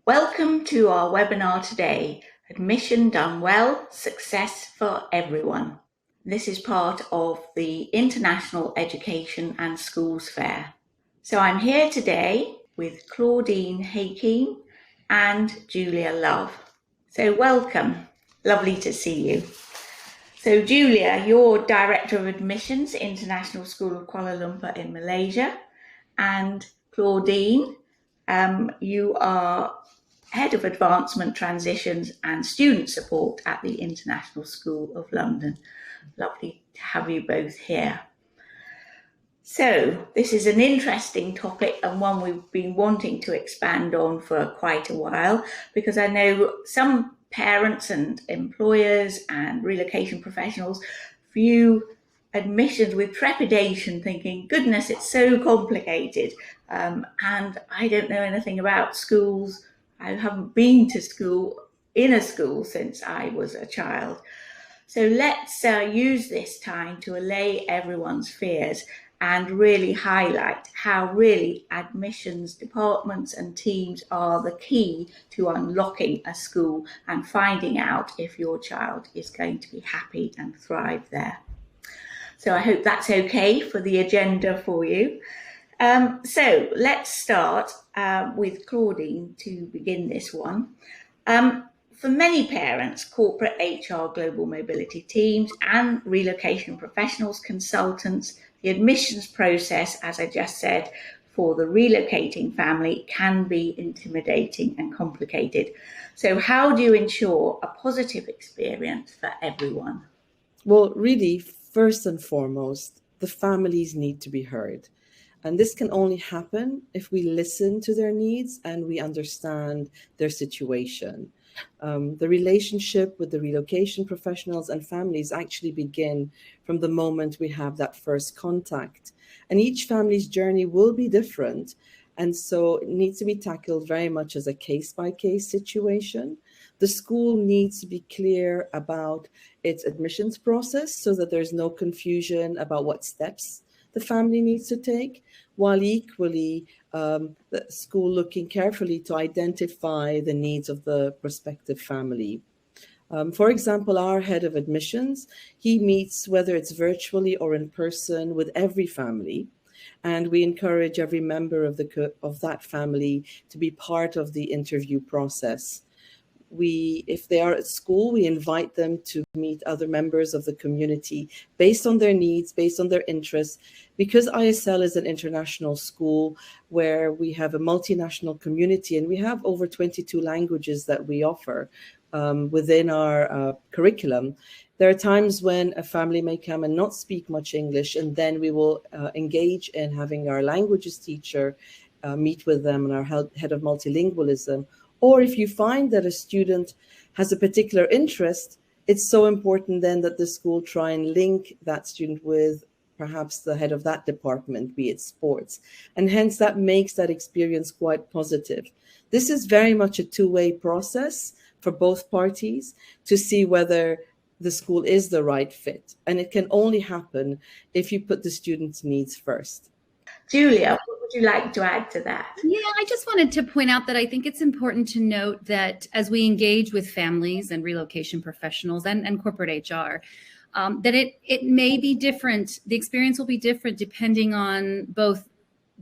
Welcome to our webinar today, Admission Done Well, Success for Everyone. This is part of the International Education and Schools Fair. So I'm here today with Claudine, Hakim and Julia Love. So welcome, lovely to see you. So Julia, you're Director of Admissions, International School of Kuala Lumpur in Malaysia, and Claudine, you are Head of Advancement Transitions and Student Support at the International School of London. Lovely to have you both here. So this is an interesting topic and one we've been wanting to expand on for quite a while, because I know some parents and employers and relocation professionals view admissions with trepidation, thinking, goodness, it's so complicated, and I don't know anything about schools. I haven't been to school, in a school, since I was a child. So let's use this time to allay everyone's fears and really highlight how really admissions departments and teams are the key to unlocking a school and finding out if your child is going to be happy and thrive there. So I hope that's okay for the agenda for you. So let's start with Claudine to begin this one. For many parents, corporate HR, global mobility teams and relocation professionals, consultants, the admissions process, as I just said, for the relocating family can be intimidating and complicated. So how do you ensure a positive experience for everyone? Well, really, first and foremost, the families need to be heard. And this can only happen if we listen to their needs and we understand their situation. The relationship with the relocation professionals and families actually begin from the moment we have that first contact. And each family's journey will be different. And so it needs to be tackled very much as a case-by-case situation. The school needs to be clear about its admissions process so that there's no confusion about what steps the family needs to take, while equally the school looking carefully to identify the needs of the prospective family. For example, our head of admissions, he meets, whether it's virtually or in person, with every family. And we encourage every member of that family to be part of the interview process. If they are at school, we invite them to meet other members of the community based on their needs, based on their interests. Because ISL is an international school where we have a multinational community and we have over 22 languages that we offer within our curriculum. There are times when a family may come and not speak much English, and then we will engage in having our languages teacher meet with them and our head of multilingualism. Or if you find that a student has a particular interest, it's so important then that the school try and link that student with perhaps the head of that department, be it sports. And hence that makes that experience quite positive. This is very much a two-way process for both parties to see whether the school is the right fit. And it can only happen if you put the student's needs first. Julia, what would you like to add to that? Yeah, I just wanted to point out that I think it's important to note that as we engage with families and relocation professionals and corporate HR, that it may be different. The experience will be different depending on both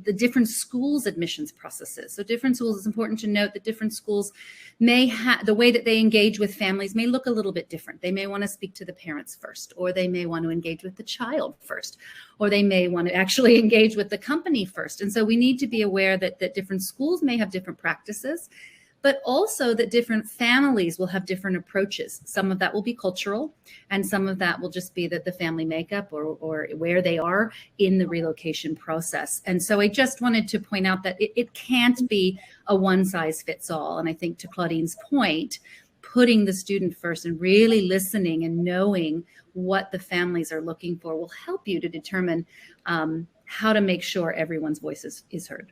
the different schools' admissions processes. So different schools, it's important to note that different schools may have, the way that they engage with families may look a little bit different. They may want to speak to the parents first, or they may want to engage with the child first, or they may want to actually engage with the company first. And so we need to be aware that different schools may have different practices, but also that different families will have different approaches. Some of that will be cultural, and some of that will just be that the family makeup or where they are in the relocation process. And so I just wanted to point out that it can't be a one size fits all. And I think to Claudine's point, putting the student first and really listening and knowing what the families are looking for will help you to determine how to make sure everyone's voice is heard.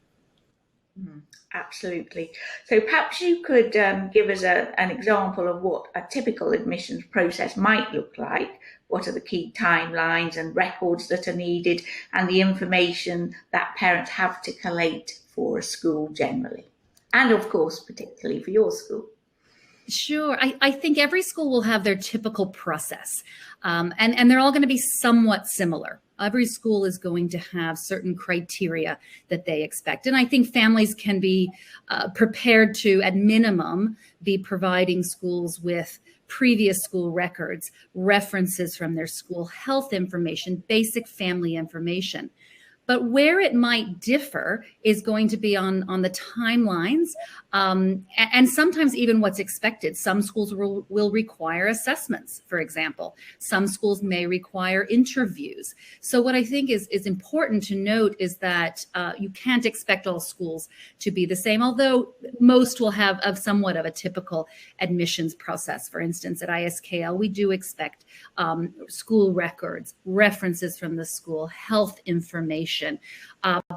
Absolutely. So perhaps you could give us an example of what a typical admissions process might look like. What are the key timelines and records that are needed, and the information that parents have to collate for a school generally? and of course, particularly for your school? Sure. I think every school will have their typical process, and they're all going to be somewhat similar. Every school is going to have certain criteria that they expect. And I think families can be prepared to, at minimum, be providing schools with previous school records, references from their school, health information, basic family information. But where it might differ is going to be on the timelines, and sometimes even what's expected. Some schools will require assessments, for example. Some schools may require interviews. So what I think is important to note is that you can't expect all schools to be the same, although most will have somewhat of a typical admissions process. For instance, at ISKL, we do expect school records, references from the school, health information.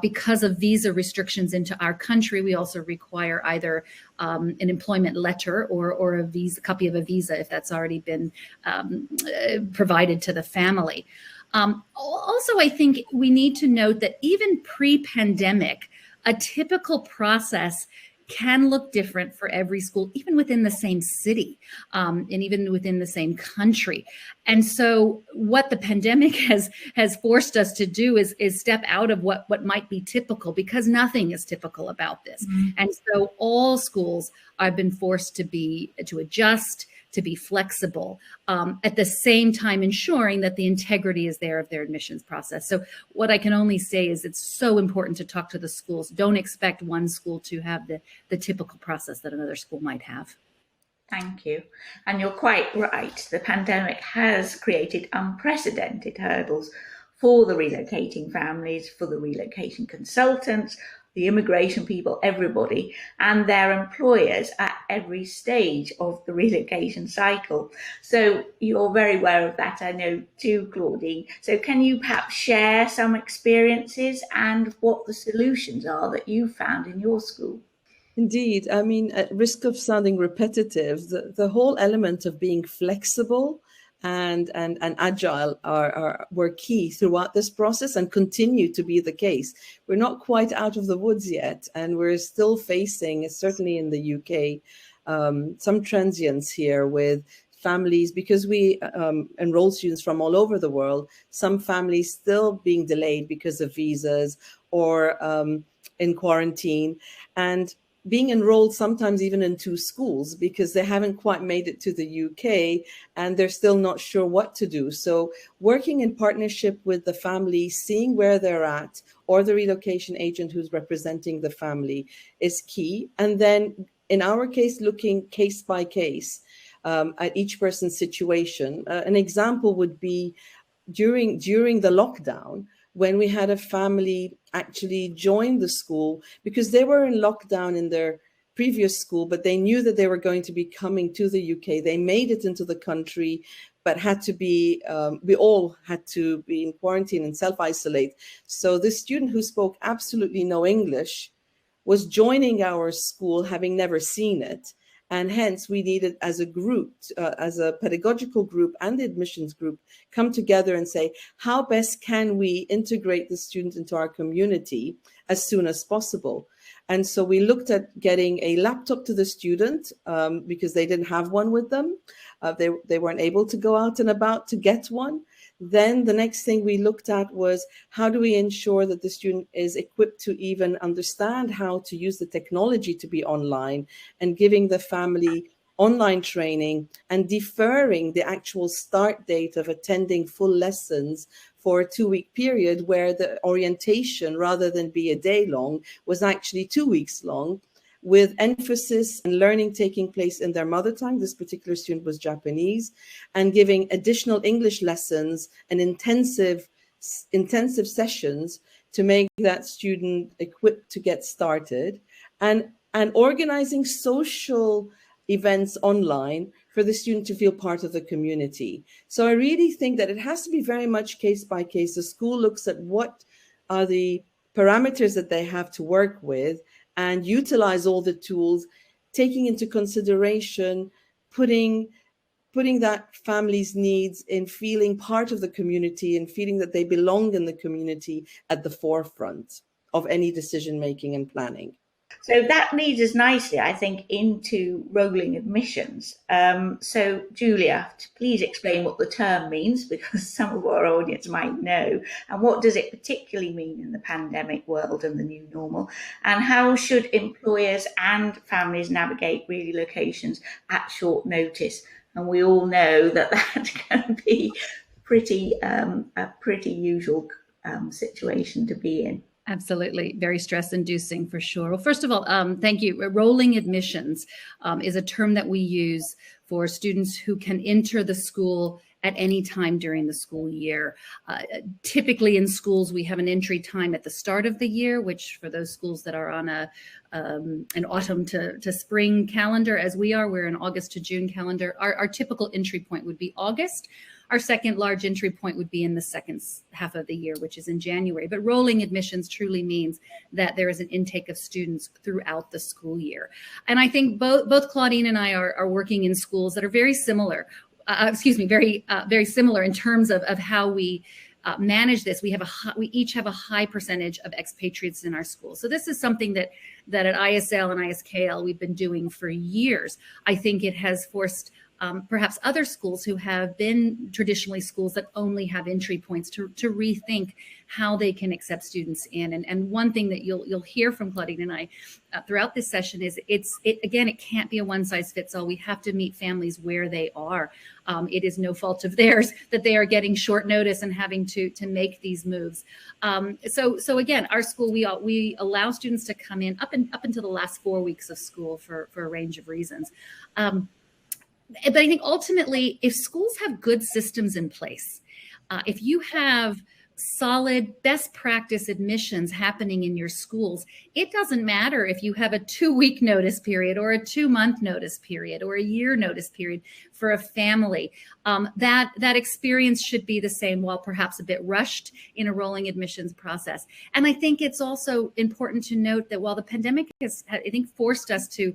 Because of visa restrictions into our country, we also require either an employment letter or a copy of a visa if that's already been provided to the family. Also, I think we need to note that even pre-pandemic, a typical process can look different for every school, even within the same city, and even within the same country. And so what the pandemic has forced us to do is step out of what might be typical, because nothing is typical about this. Mm-hmm. And so all schools have been forced to adjust, to be flexible, at the same time ensuring that the integrity is there of their admissions process. So what I can only say is it's so important to talk to the schools. Don't expect one school to have the typical process that another school might have. Thank you. And you're quite right. The pandemic has created unprecedented hurdles for the relocating families, for the relocation consultants, the immigration people, everybody, and their employers at every stage of the relocation cycle. So you're very aware of that, I know too, Claudine. So can you perhaps share some experiences and what the solutions are that you found in your school? Indeed. I mean, at risk of sounding repetitive, the whole element of being flexible and agile were key throughout this process and continue to be the case. We're not quite out of the woods yet, and we're still facing, certainly in the UK, some transients here with families, because we enroll students from all over the world, some families still being delayed because of visas or in quarantine, and being enrolled sometimes even in two schools because they haven't quite made it to the UK and they're still not sure what to do. So working in partnership with the family, seeing where they're at, or the relocation agent who's representing the family is key. And then in our case, looking case by case at each person's situation. An example would be during the lockdown, when we had a family actually join the school because they were in lockdown in their previous school, but they knew that they were going to be coming to the UK. They made it into the country, but had to be, we all had to be in quarantine and self-isolate. So this student who spoke absolutely no English was joining our school, having never seen it. And hence we needed, as a group, as a pedagogical group and the admissions group, come together and say, how best can we integrate the student into our community as soon as possible? And so we looked at getting a laptop to the student because they didn't have one with them. They weren't able to go out and about to get one. Then the next thing we looked at was, how do we ensure that the student is equipped to even understand how to use the technology to be online, and giving the family online training and deferring the actual start date of attending full lessons for a 2-week period, where the orientation, rather than be a day long, was actually 2 weeks long, with emphasis and learning taking place in their mother tongue. This particular student was Japanese, and giving additional English lessons and intensive sessions to make that student equipped to get started, and organizing social events online for the student to feel part of the community. So I really think that it has to be very much case by case. The school looks at what are the parameters that they have to work with and utilize all the tools, taking into consideration, putting that family's needs in feeling part of the community and feeling that they belong in the community at the forefront of any decision making and planning. So that leads us nicely, I think, into rolling admissions. So, Julia, please explain what the term means, because some of our audience might know. And what does it particularly mean in the pandemic world and the new normal? And how should employers and families navigate relocations at short notice? And we all know that that can be a pretty usual situation to be in. Absolutely. Very stress inducing for sure. Well, first of all, thank you. Rolling admissions is a term that we use for students who can enter the school at any time during the school year. Typically in schools, we have an entry time at the start of the year, which for those schools that are on an autumn to spring calendar, as we are, we're an August to June calendar. Our typical entry point would be August. Our second large entry point would be in the second half of the year, which is in January. But rolling admissions truly means that there is an intake of students throughout the school year. And I think both Claudine and I are working in schools that are very similar, very similar in terms of how we manage this. We each have a high percentage of expatriates in our schools. So this is something that at ISL and ISKL we've been doing for years. I think it has forced perhaps other schools who have been traditionally schools that only have entry points to rethink how they can accept students in. And one thing that you'll hear from Claudine and I throughout this session is it can't be a one size fits all. We have to meet families where they are. It is no fault of theirs that they are getting short notice and having to make these moves. So again, our school, we allow students to come in up until the last 4 weeks of school for a range of reasons. But I think ultimately, if schools have good systems in place, if you have solid best practice admissions happening in your schools, it doesn't matter if you have a 2-week notice period or a 2-month notice period or a year notice period for a family. That experience should be the same, while perhaps a bit rushed in a rolling admissions process. And I think it's also important to note that while the pandemic has, I think, forced us to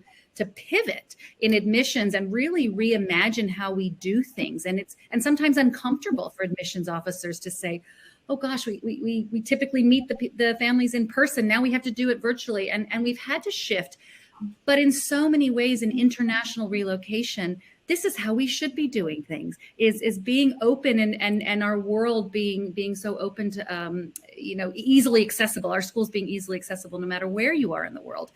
pivot in admissions and really reimagine how we do things. And sometimes uncomfortable for admissions officers to say, oh gosh, we typically meet the families in person. Now we have to do it virtually. And we've had to shift. But in so many ways in international relocation, this is how we should be doing things, is being open and our world being so open to, easily accessible, our schools being easily accessible no matter where you are in the world.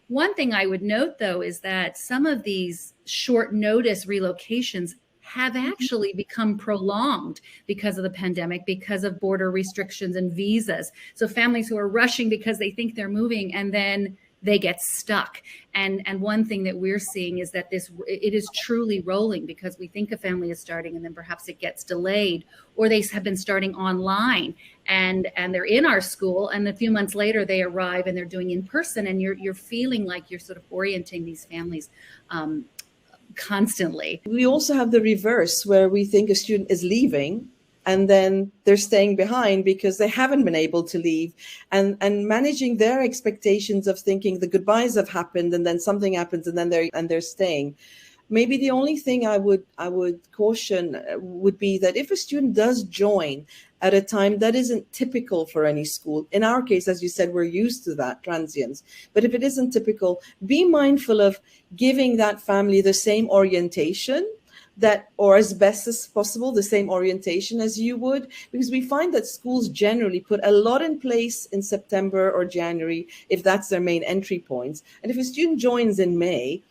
One thing I would note, though, is that some of these short notice relocations have actually become prolonged because of the pandemic, because of border restrictions and visas. So families who are rushing because they think they're moving and then they get stuck. And one thing that we're seeing is that it is truly rolling, because we think a family is starting and then perhaps it gets delayed, or they have been starting online and they're in our school, and a few months later they arrive and they're doing in person, and you're feeling like you're sort of orienting these families constantly. We also have the reverse, where we think a student is leaving and then they're staying behind because they haven't been able to leave, and managing their expectations of thinking the goodbyes have happened and then something happens and then they're staying. Maybe the only thing I would caution would be that if a student does join at a time that isn't typical for any school, in our case, as you said, we're used to that, transients, but if it isn't typical, be mindful of giving that family the same orientation or as best as possible, the same orientation as you would, because we find that schools generally put a lot in place in September or January, if that's their main entry points. And if a student joins in May,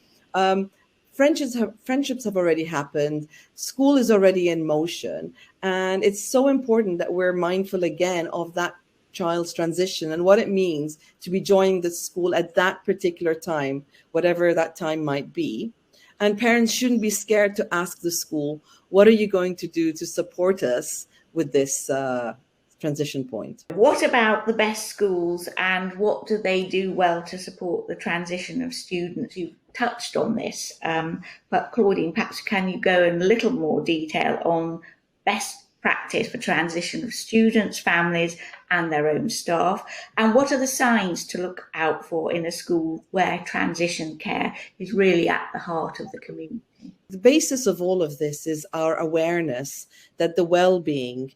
friendships have already happened, school is already in motion, and it's so important that we're mindful again of that child's transition and what it means to be joining the school at that particular time, whatever that time might be. And parents shouldn't be scared to ask the school, what are you going to do to support us with this transition point? What about the best schools, and what do they do well to support the transition of students? You've touched on this, but Claudine, perhaps can you go in a little more detail on best practice for transition of students, families, and their own staff? And what are the signs to look out for in a school where transition care is really at the heart of the community? The basis of all of this is our awareness that the well-being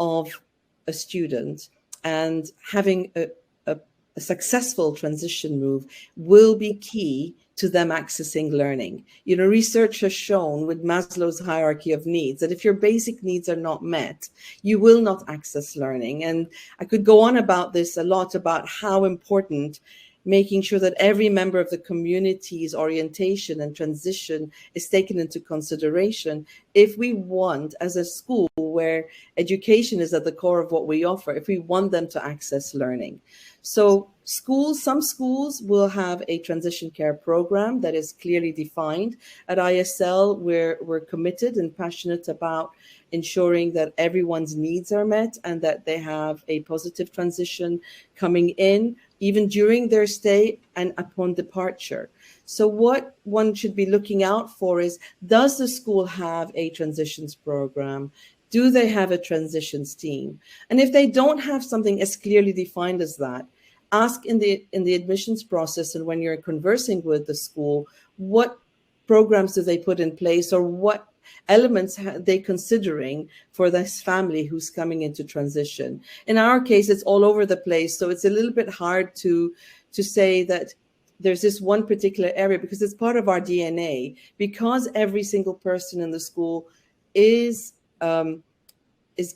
of a student and having a a successful transition move will be key to them accessing learning. You know, research has shown with Maslow's hierarchy of needs that if your basic needs are not met, you will not access learning. And I could go on about this a lot, about how important making sure that every member of the community's orientation and transition is taken into consideration if we want, as a school where education is at the core of what we offer, if we want them to access learning. So some schools will have a transition care program that is clearly defined. At ISL, we're committed and passionate about ensuring that everyone's needs are met and that they have a positive transition coming in, even during their stay and upon departure. So what one should be looking out for is, does the school have a transitions program? Do they have a transitions team? And if they don't have something as clearly defined as that, ask in the admissions process and when you're conversing with the school, what programs do they put in place, or what elements are they considering for this family who's coming into transition? In our case, it's all over the place, so it's a little bit hard to say that there's this one particular area, because it's part of our DNA, because every single person in the school is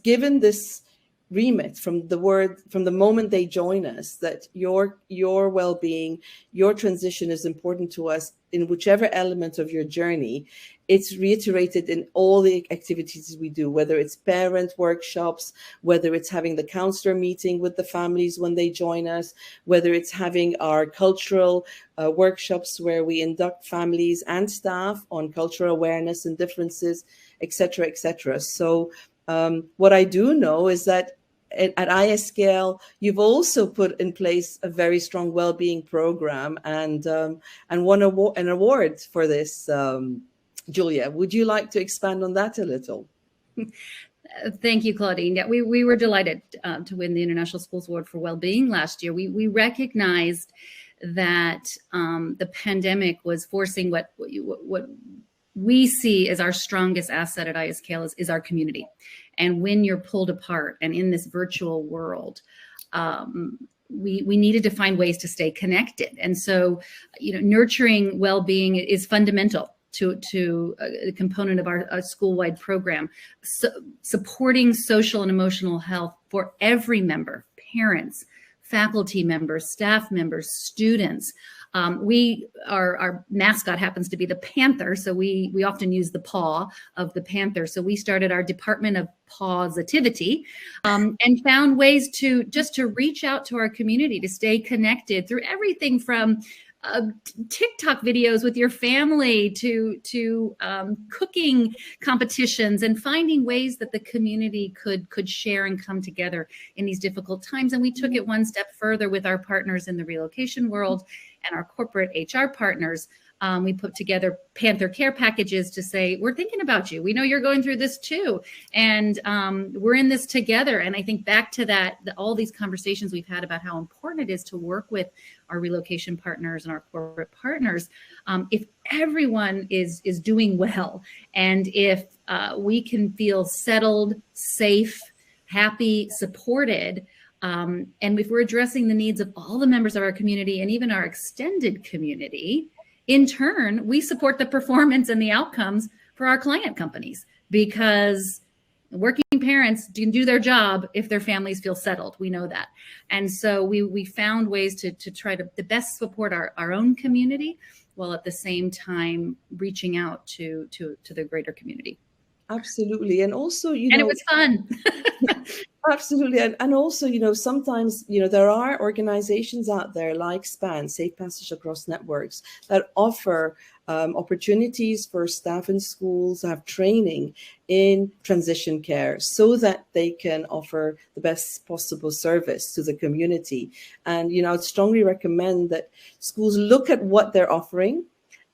given this remit from the moment they join us, that your well-being, your transition is important to us in whichever element of your journey. It's reiterated in all the activities we do, whether it's parent workshops, whether it's having the counselor meeting with the families when they join us, whether it's having our cultural workshops where we induct families and staff on cultural awareness and differences, etc., etc. So what I do know is that at ISKL, you've also put in place a very strong well-being program and won an award for this. Julia, would you like to expand on that a little? Thank you, Claudine. Yeah, we were delighted to win the International Schools Award for Wellbeing last year. We recognized that the pandemic was forcing what we see as our strongest asset at ISKL is our community. And when you're pulled apart and in this virtual world, we needed to find ways to stay connected. And so, nurturing well-being is fundamental to a component of our school-wide program. So, supporting social and emotional health for every member, parents, faculty members, staff members, students. Our mascot happens to be the panther, so we often use the paw of the panther. So we started our Department of Positivity and found ways to reach out to our community, to stay connected through everything from TikTok videos with your family to cooking competitions, and finding ways that the community could share and come together in these difficult times. And we took it one step further with our partners in the relocation world and our corporate HR partners. We put together Panther care packages to say, we're thinking about you. We know you're going through this too. And we're in this together. And I think back to all these conversations we've had about how important it is to work with our relocation partners and our corporate partners. If everyone is doing well, and if we can feel settled, safe, happy, supported, and if we're addressing the needs of all the members of our community and even our extended community, in turn, we support the performance and the outcomes for our client companies, because working parents can do their job if their families feel settled. We know that. And so we found ways to try to best support our own community, while at the same time reaching out to the greater community. Absolutely. And also, and it was fun. Absolutely. And also, sometimes, there are organizations out there like SPAN, Safe Passage Across Networks, that offer opportunities for staff in schools to have training in transition care so that they can offer the best possible service to the community. And, I'd strongly recommend that schools look at what they're offering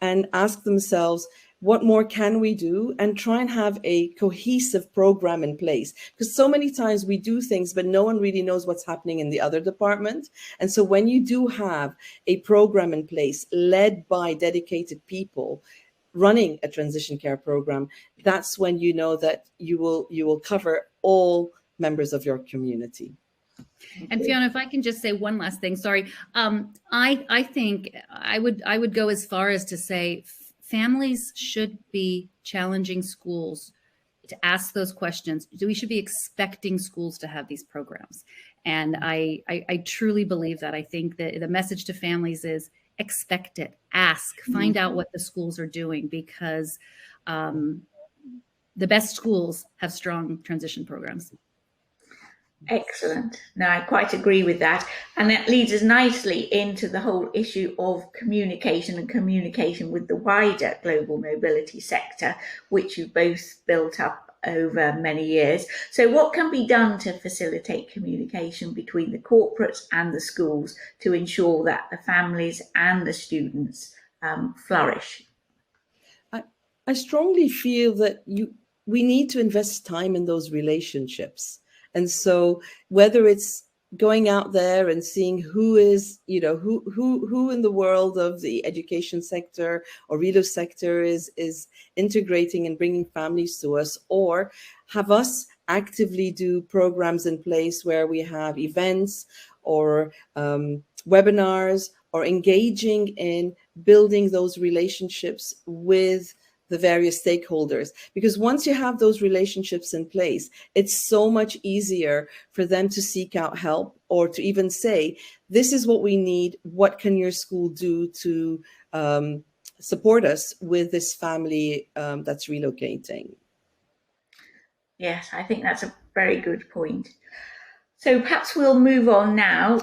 and ask themselves, what more can we do, and try and have a cohesive program in place? Because so many times we do things, but no one really knows what's happening in the other department. And so when you do have a program in place led by dedicated people running a transition care program, that's when you know that you will cover all members of your community. And Fiona, if I can just say one last thing, sorry. I think I would go as far as to say families should be challenging schools to ask those questions. We should be expecting schools to have these programs. And I truly believe that. I think that the message to families is expect it, ask, find out what the schools are doing, because the best schools have strong transition programs. Excellent. No, I quite agree with that. And that leads us nicely into the whole issue of communication and communication with the wider global mobility sector, which you've both built up over many years. So what can be done to facilitate communication between the corporates and the schools to ensure that the families and the students flourish? I strongly feel that we need to invest time in those relationships. And so whether it's going out there and seeing who is, who in the world of the education sector or relo sector is integrating and bringing families to us, or have us actively do programs in place where we have events or webinars, or engaging in building those relationships with the various stakeholders. Because once you have those relationships in place, it's so much easier for them to seek out help, or to even say, this is what we need. What can your school do to support us with this family that's relocating? Yes, I think that's a very good point. So perhaps we'll move on now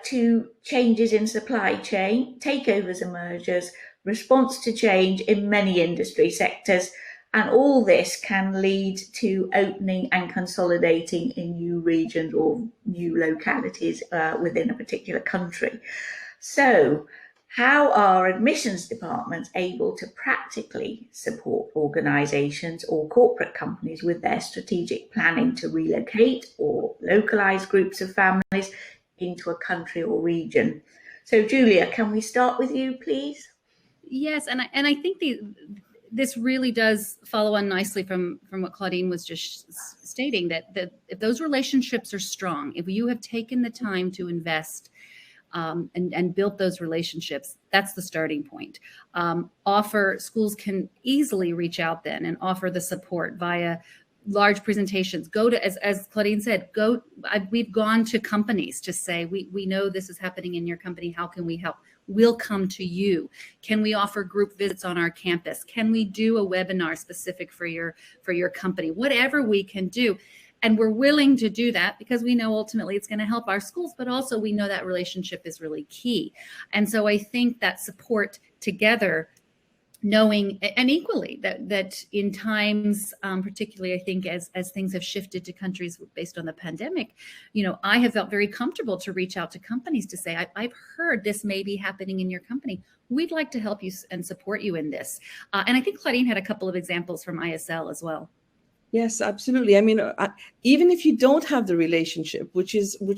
to changes in supply chain, takeovers and mergers, response to change in many industry sectors, and all this can lead to opening and consolidating in new regions or new localities within a particular country. So how are admissions departments able to practically support organisations or corporate companies with their strategic planning to relocate or localise groups of families into a country or region? So Julia, can we start with you, please? Yes, and I think this really does follow on nicely from what Claudine was just stating, that if those relationships are strong, if you have taken the time to invest and built those relationships, that's the starting point. Schools can easily reach out then and offer the support via large presentations. Go to, as Claudine said, we've gone to companies to say, we know this is happening in your company. How can we help? We'll come to you. Can we offer group visits on our campus? Can we do a webinar specific for your company? Whatever we can do. And we're willing to do that because we know ultimately it's going to help our schools, but also we know that relationship is really key. And so I think that support together, knowing, and equally that in times, particularly I think as things have shifted to countries based on the pandemic, I have felt very comfortable to reach out to companies to say, I've heard this may be happening in your company. We'd like to help you and support you in this. And I think Claudine had a couple of examples from ISL as well. Yes, absolutely. I mean, even if you don't have the relationship, which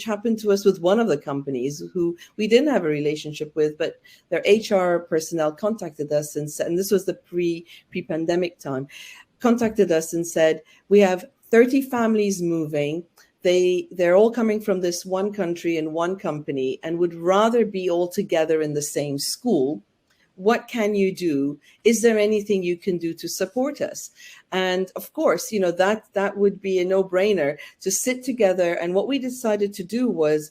happened to us with one of the companies who we didn't have a relationship with, but their HR personnel contacted us and said, and this was the pre-pandemic time, contacted us and said, we have 30 families moving. They're all coming from this one country and one company and would rather be all together in the same school. What can you do? Is there anything you can do to support us? And of course, that would be a no-brainer to sit together. And what we decided to do was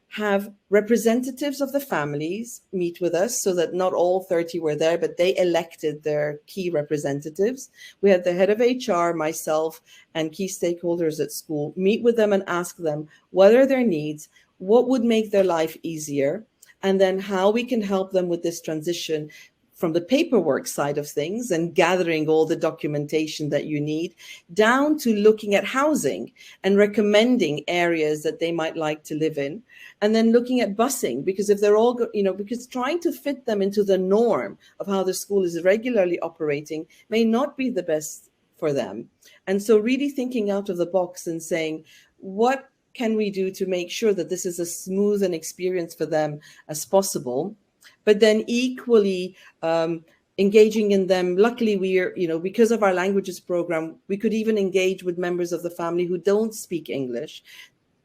have representatives of the families meet with us, so that not all 30 were there, but they elected their key representatives. We had the head of HR, myself, and key stakeholders at school meet with them and ask them what are their needs, what would make their life easier, and then how we can help them with this transition from the paperwork side of things and gathering all the documentation that you need, down to looking at housing and recommending areas that they might like to live in, and then looking at busing, because if they're all, because trying to fit them into the norm of how the school is regularly operating may not be the best for them. And so really thinking out of the box and saying, what can we do to make sure that this is as smooth an experience for them as possible? But then equally engaging in them. Luckily, we're, because of our languages program, we could even engage with members of the family who don't speak English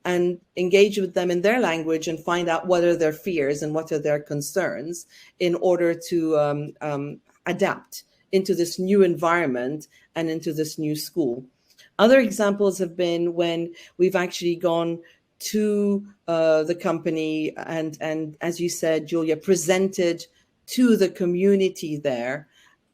and engage with them in their language and find out what are their fears and what are their concerns in order to adapt into this new environment and into this new school. Other examples have been when we've actually gone to the company and as you said, Julia, presented to the community there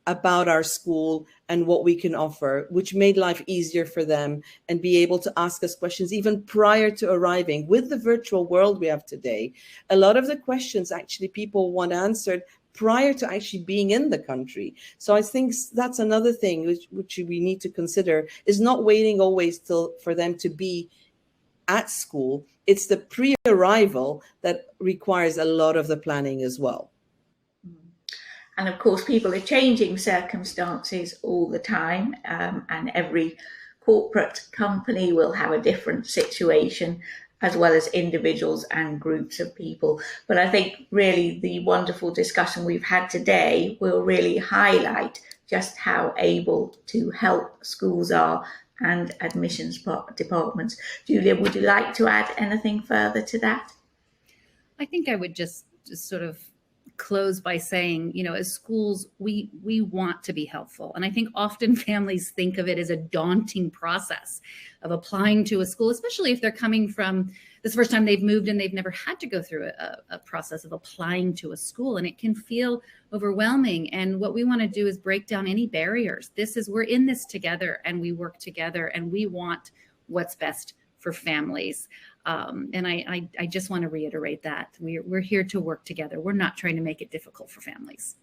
about our school and what we can offer, which made life easier for them and be able to ask us questions even prior to arriving. With the virtual world we have today, a lot of the questions actually people want answered prior to actually being in the country. So I think that's another thing which we need to consider, is not waiting always till for them to be at school. It's the pre-arrival that requires a lot of the planning as well. And of course, people are changing circumstances all the time, and every corporate company will have a different situation, as well as individuals and groups of people. But I think really the wonderful discussion we've had today will really highlight just how able to help schools are and admissions departments. Julia, would you like to add anything further to that? I think I would just sort of close by saying, you know, as schools, we want to be helpful. And I think often families think of it as a daunting process of applying to a school, especially if they're coming from this first time they've moved and they've never had to go through a process of applying to a school. And it can feel overwhelming. And what we want to do is break down any barriers. We're in this together and we work together and we want what's best for families. And I just want to reiterate that we're here to work together. We're not trying to make it difficult for families.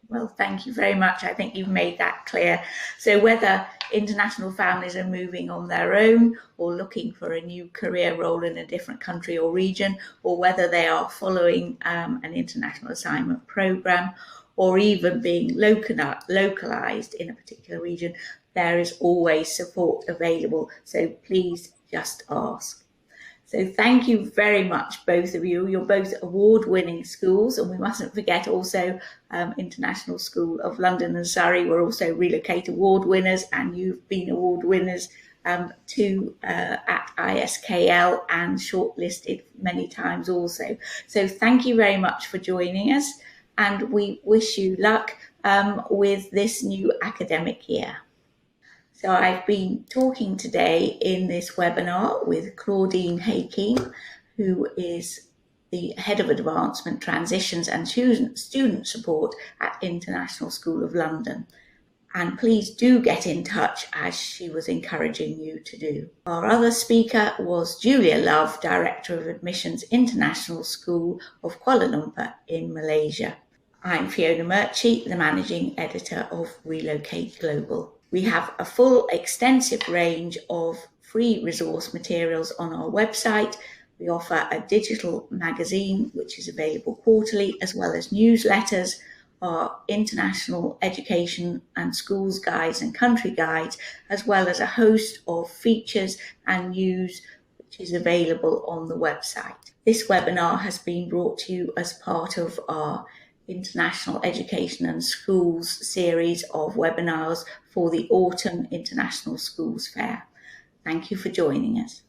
Well, thank you very much. I think you've made that clear. So whether international families are moving on their own or looking for a new career role in a different country or region, or whether they are following an international assignment program, or even being localized in a particular region, there is always support available. So please just ask. So thank you very much, both of you. You're both award-winning schools, and we mustn't forget also International School of London and Surrey were also Relocate Award winners, and you've been award winners too at ISKL and shortlisted many times also. So thank you very much for joining us, and we wish you luck with this new academic year. So I've been talking today in this webinar with Claudine Hakim, who is the Head of Advancement Transitions and Student Support at International School of London. And please do get in touch, as she was encouraging you to do. Our other speaker was Julia Love, Director of Admissions International School of Kuala Lumpur in Malaysia. I'm Fiona Murchie, the Managing Editor of Relocate Global. We have a full, extensive range of free resource materials on our website. We offer a digital magazine, which is available quarterly, as well as newsletters, our international education and schools guides and country guides, as well as a host of features and news, which is available on the website. This webinar has been brought to you as part of our International Education and Schools series of webinars for the Autumn International Schools Fair. Thank you for joining us.